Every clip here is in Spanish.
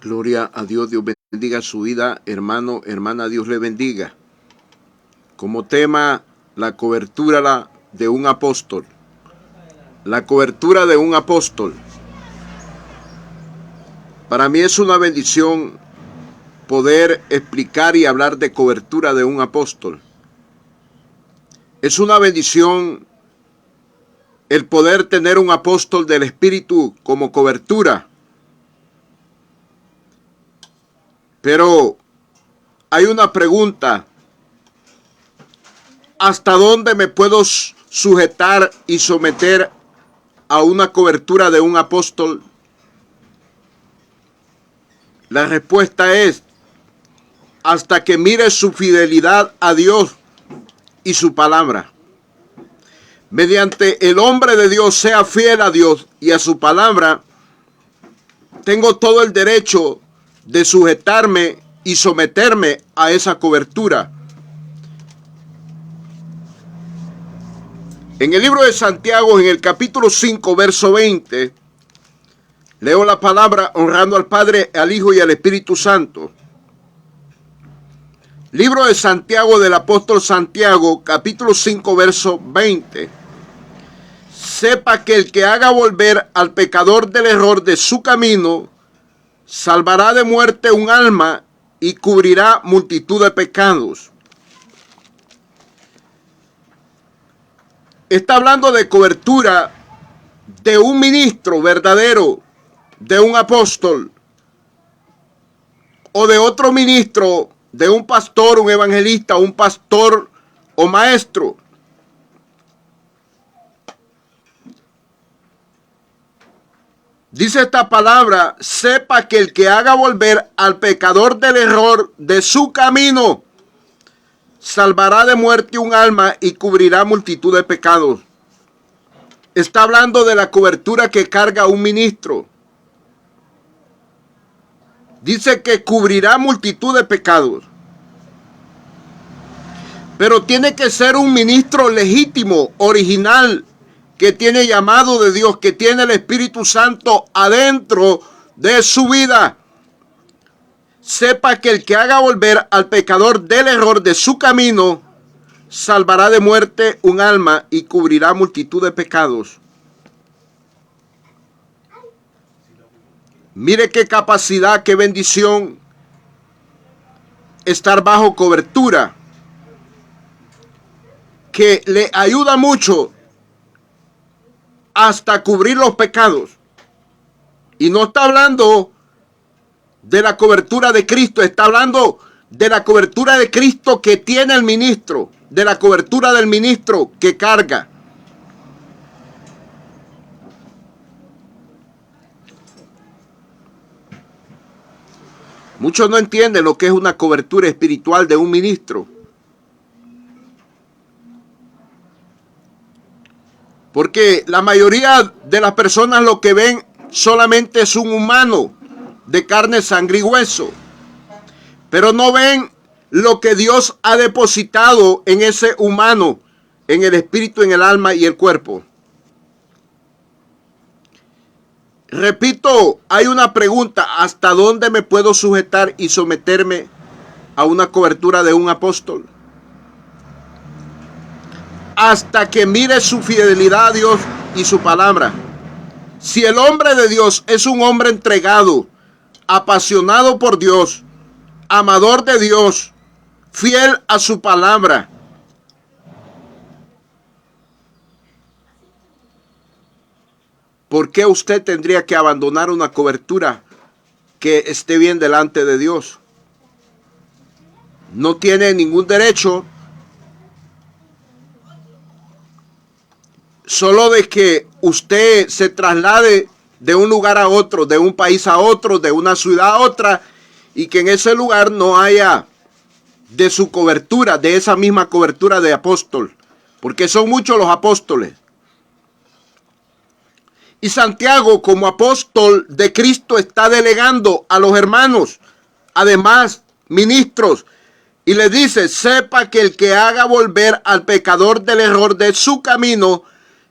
Gloria a Dios, Dios bendiga su vida, hermano, hermana, Dios le bendiga. Como tema, la cobertura de un apóstol. La cobertura de un apóstol. Para mí es una bendición poder explicar y hablar de cobertura de un apóstol. Es una bendición el poder tener un apóstol del Espíritu como cobertura. Pero hay una pregunta. ¿Hasta dónde me puedo sujetar y someter a una cobertura de un apóstol? La respuesta es hasta que mire su fidelidad a Dios y su palabra. Mediante el hombre de Dios sea fiel a Dios y a su palabra, tengo todo el derecho de sujetarme y someterme a esa cobertura. En el libro de Santiago, en el capítulo 5, verso 20, leo la palabra honrando al Padre, al Hijo y al Espíritu Santo. Libro de Santiago del apóstol Santiago, capítulo 5, verso 20. Sepa que el que haga volver al pecador del error de su camino, salvará de muerte un alma y cubrirá multitud de pecados. Está hablando de cobertura de un ministro verdadero, de un apóstol, o de otro ministro, de un pastor, un evangelista, un pastor o maestro. Dice esta palabra, sepa que el que haga volver al pecador del error de su camino, salvará de muerte un alma y cubrirá multitud de pecados. Está hablando de la cobertura que carga un ministro. Dice que cubrirá multitud de pecados. Pero tiene que ser un ministro legítimo, original, que tiene llamado de Dios, que tiene el Espíritu Santo adentro de su vida. Sepa que el que haga volver al pecador del error de su camino, salvará de muerte un alma y cubrirá multitud de pecados. Mire qué capacidad, qué bendición estar bajo cobertura, que le ayuda mucho hasta cubrir los pecados. Y no está hablando de la cobertura de Cristo, está hablando de la cobertura de Cristo que tiene el ministro, de la cobertura del ministro que carga. Muchos no entienden lo que es una cobertura espiritual de un ministro. Porque la mayoría de las personas lo que ven solamente es un humano de carne, sangre y hueso. Pero no ven lo que Dios ha depositado en ese humano, en el espíritu, en el alma y el cuerpo. Repito, hay una pregunta, ¿hasta dónde me puedo sujetar y someterme a una cobertura de un apóstol? Hasta que mire su fidelidad a Dios y su palabra. Si el hombre de Dios es un hombre entregado, apasionado por Dios, amador de Dios, fiel a su palabra, ¿por qué usted tendría que abandonar una cobertura que esté bien delante de Dios? No tiene ningún derecho. Solo de que usted se traslade de un lugar a otro, de un país a otro, de una ciudad a otra, y que en ese lugar no haya de su cobertura, de esa misma cobertura de apóstol, porque son muchos los apóstoles. Y Santiago, como apóstol de Cristo, está delegando a los hermanos, además ministros, y les dice, sepa que el que haga volver al pecador del error de su camino,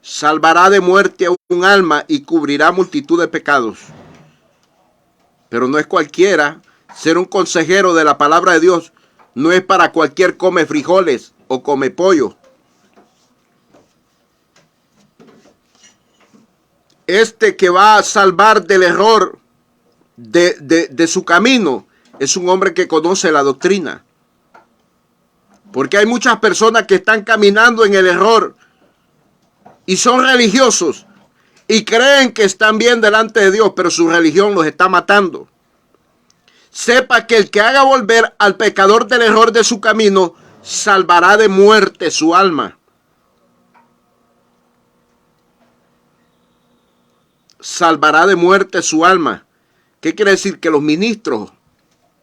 salvará de muerte a un alma y cubrirá multitud de pecados. Pero no es cualquiera. Ser un consejero de la palabra de Dios no es para cualquier come frijoles o come pollo. Este que va a salvar del error de su camino es un hombre que conoce la doctrina. Porque hay muchas personas que están caminando en el error y son religiosos y creen que están bien delante de Dios, pero su religión los está matando. Sepa que el que haga volver al pecador del error de su camino salvará de muerte su alma. Salvará de muerte su alma. ¿Qué quiere decir? Que los ministros,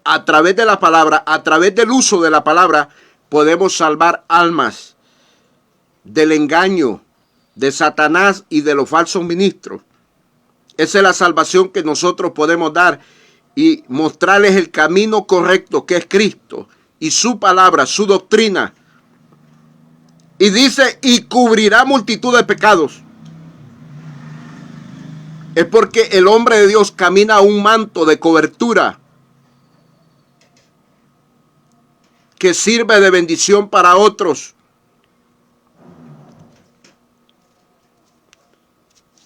a través de la palabra, a través del uso de la palabra, podemos salvar almas del engaño de Satanás y de los falsos ministros. Esa es la salvación que nosotros podemos dar y mostrarles el camino correcto, que es Cristo y su palabra, su doctrina. Y dice, y cubrirá multitud de pecados. Es porque el hombre de Dios camina un manto de cobertura que sirve de bendición para otros.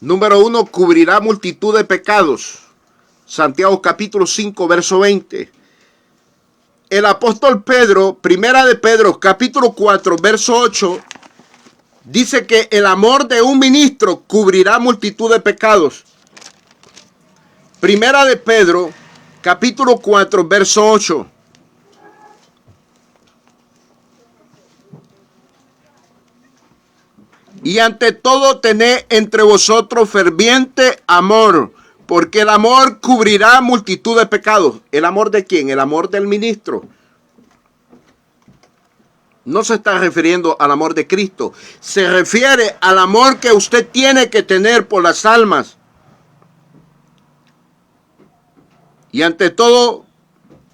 Número 1, cubrirá multitud de pecados. Santiago capítulo 5, verso 20. El apóstol Pedro, primera de Pedro, capítulo 4, verso 8, dice que el amor de un ministro cubrirá multitud de pecados. Primera de Pedro, capítulo 4, verso 8. Y ante todo tened entre vosotros ferviente amor, porque el amor cubrirá multitud de pecados. ¿El amor de quién? El amor del ministro. No se está refiriendo al amor de Cristo. Se refiere al amor que usted tiene que tener por las almas. Y ante todo,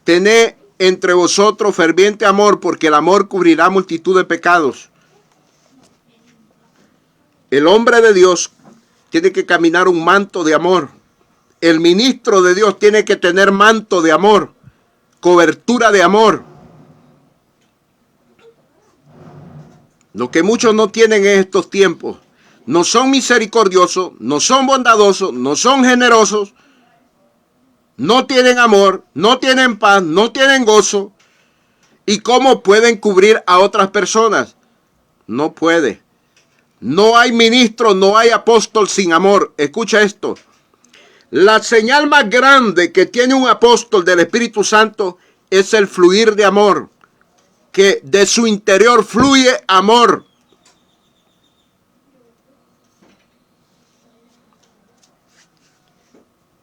tened entre vosotros ferviente amor, porque el amor cubrirá multitud de pecados. El hombre de Dios tiene que caminar un manto de amor. El ministro de Dios tiene que tener manto de amor, cobertura de amor. Lo que muchos no tienen en estos tiempos. No son misericordiosos, no son bondadosos, no son generosos, no tienen amor, no tienen paz, no tienen gozo. ¿Y cómo pueden cubrir a otras personas? No puede. No hay ministro, no hay apóstol sin amor. Escucha esto. La señal más grande que tiene un apóstol del Espíritu Santo es el fluir de amor. Que de su interior fluye amor.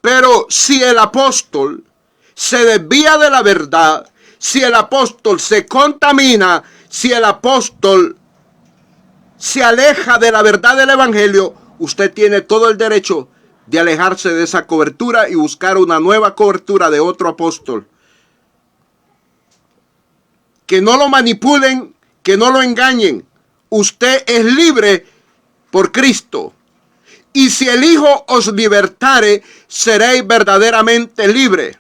Pero si el apóstol se desvía de la verdad, si el apóstol se contamina, si el apóstol se aleja de la verdad del evangelio, usted tiene todo el derecho de alejarse de esa cobertura y buscar una nueva cobertura de otro apóstol. Que no lo manipulen, que no lo engañen. Usted es libre por Cristo. Y si el Hijo os libertare, seréis verdaderamente libres.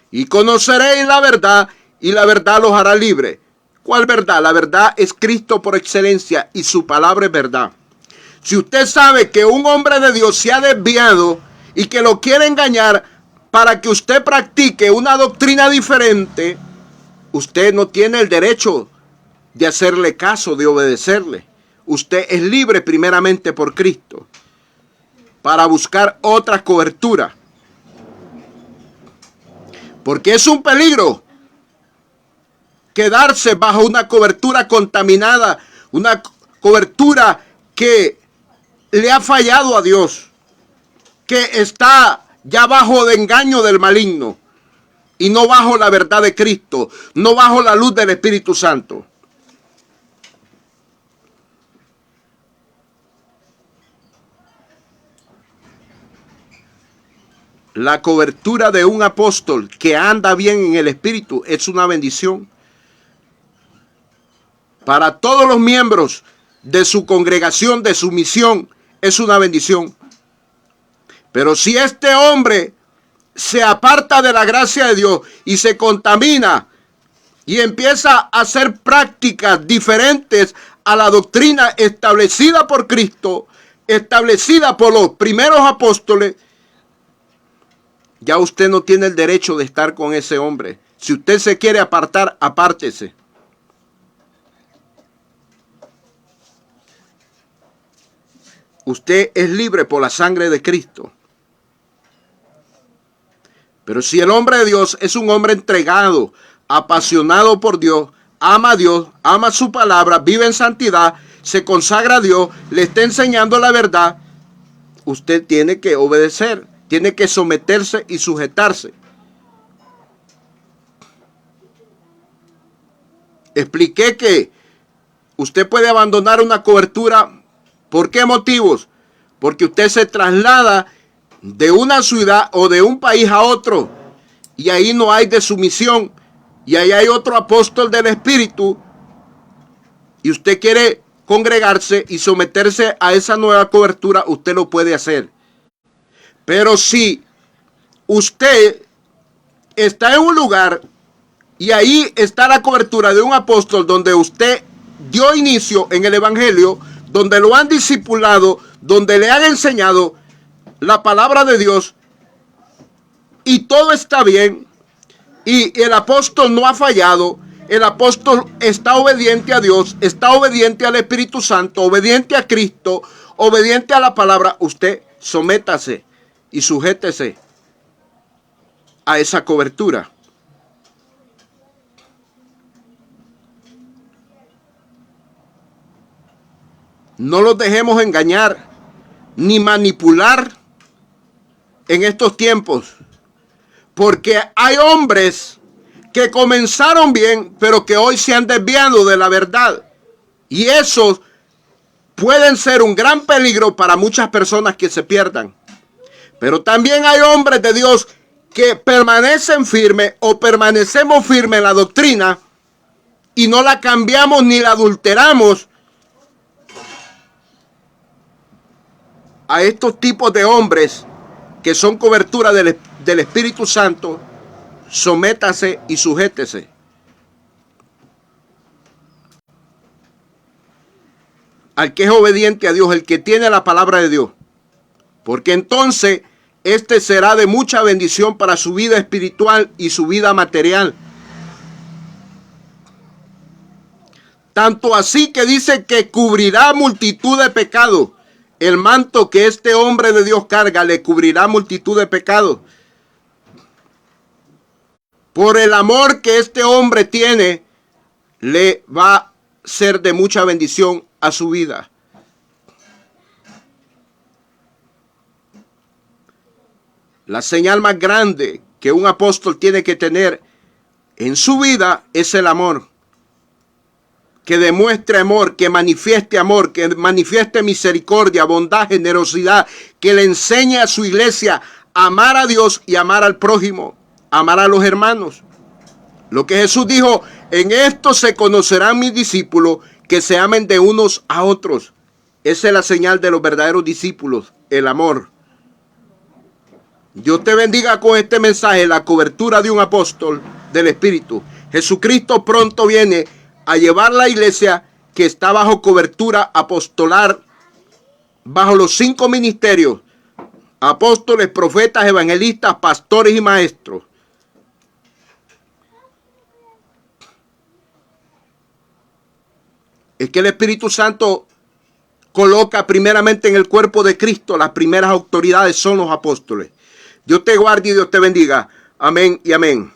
Y conoceréis la verdad, y la verdad los hará libres. ¿Cuál verdad? La verdad es Cristo por excelencia y su palabra es verdad. Si usted sabe que un hombre de Dios se ha desviado y que lo quiere engañar para que usted practique una doctrina diferente, usted no tiene el derecho de hacerle caso, de obedecerle. Usted es libre primeramente por Cristo para buscar otra cobertura. Porque es un peligro quedarse bajo una cobertura contaminada, una cobertura que le ha fallado a Dios, que está ya bajo de engaño del maligno y no bajo la verdad de Cristo, no bajo la luz del Espíritu Santo. La cobertura de un apóstol que anda bien en el Espíritu es una bendición para todos los miembros de su congregación, de su misión, es una bendición. Pero si este hombre se aparta de la gracia de Dios y se contamina y empieza a hacer prácticas diferentes a la doctrina establecida por Cristo, establecida por los primeros apóstoles, ya usted no tiene el derecho de estar con ese hombre. Si usted se quiere apartar, apártese. Usted es libre por la sangre de Cristo. Pero si el hombre de Dios es un hombre entregado, apasionado por Dios, ama a Dios, ama su palabra, vive en santidad, se consagra a Dios, le está enseñando la verdad, usted tiene que obedecer, tiene que someterse y sujetarse. Expliqué que usted puede abandonar una cobertura. ¿Por qué motivos? Porque usted se traslada de una ciudad o de un país a otro y ahí no hay de sumisión y ahí hay otro apóstol del Espíritu y usted quiere congregarse y someterse a esa nueva cobertura, usted lo puede hacer. Pero si usted está en un lugar y ahí está la cobertura de un apóstol donde usted dio inicio en el evangelio, donde lo han discipulado, donde le han enseñado la palabra de Dios y todo está bien y el apóstol no ha fallado, el apóstol está obediente a Dios, está obediente al Espíritu Santo, obediente a Cristo, obediente a la palabra, usted sométase y sujétese a esa cobertura. No los dejemos engañar ni manipular en estos tiempos, porque hay hombres que comenzaron bien, pero que hoy se han desviado de la verdad. Y esos pueden ser un gran peligro para muchas personas que se pierdan. Pero también hay hombres de Dios que permanecen firmes o permanecemos firmes en la doctrina y no la cambiamos ni la adulteramos. A estos tipos de hombres que son cobertura del Espíritu Santo, sométase y sujétese. Al que es obediente a Dios, el que tiene la palabra de Dios. Porque entonces este será de mucha bendición para su vida espiritual y su vida material. Tanto así que dice que cubrirá multitud de pecados. El manto que este hombre de Dios carga le cubrirá multitud de pecados. Por el amor que este hombre tiene, le va a ser de mucha bendición a su vida. La señal más grande que un apóstol tiene que tener en su vida es el amor. Que demuestre amor, que manifieste misericordia, bondad, generosidad, que le enseñe a su iglesia a amar a Dios y amar al prójimo, amar a los hermanos. Lo que Jesús dijo, en esto se conocerán mis discípulos, que se amen de unos a otros. Esa es la señal de los verdaderos discípulos, el amor. Dios te bendiga con este mensaje, la cobertura de un apóstol del Espíritu. Jesucristo pronto viene a llevar la iglesia que está bajo cobertura apostolar, bajo los 5 ministerios: apóstoles, profetas, evangelistas, pastores y maestros. Es que el Espíritu Santo coloca primeramente en el cuerpo de Cristo, las primeras autoridades son los apóstoles. Dios te guarde y Dios te bendiga. Amén y amén.